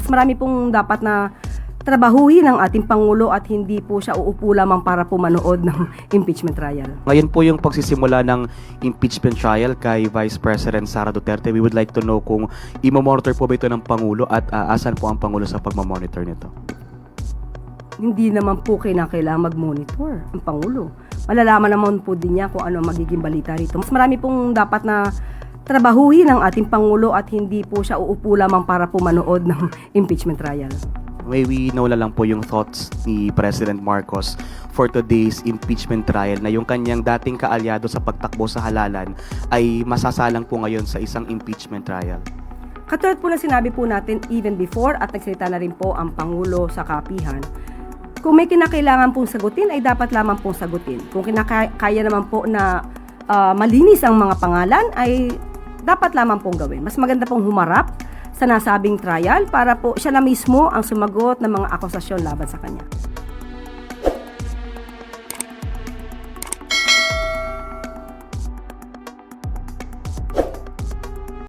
Mas marami pong dapat na trabahuhin ng ating Pangulo at hindi po siya uupo lamang para po manood ng impeachment trial. Ngayon po yung pagsisimula ng impeachment trial kay Vice President Sara Duterte. We would like to know kung i-monitor po ba ito ng Pangulo at asan po ang Pangulo sa pagmamonitor nito? Hindi naman po kailangan mag-monitor ang Pangulo. Malalaman naman po din niya kung ano ang magiging balita rito. Mas marami pong dapat na trabahuhin ng ating Pangulo at hindi po siya uupo lamang para po manood ng impeachment trial. May we know na lang po yung thoughts ni President Marcos for today's impeachment trial na yung kanyang dating kaalyado sa pagtakbo sa halalan ay masasalang po ngayon sa isang impeachment trial. Katulad po na sinabi po natin even before at nagsalita na rin po ang Pangulo sa kapihan, kung may kinakailangan pong sagutin ay dapat lamang pong sagutin. Kung kaya naman po na malinis ang mga pangalan ay dapat lamang pong gawin. Mas maganda pong humarap sa nasabing trial para po siya na mismo ang sumagot ng mga akusasyon laban sa kanya.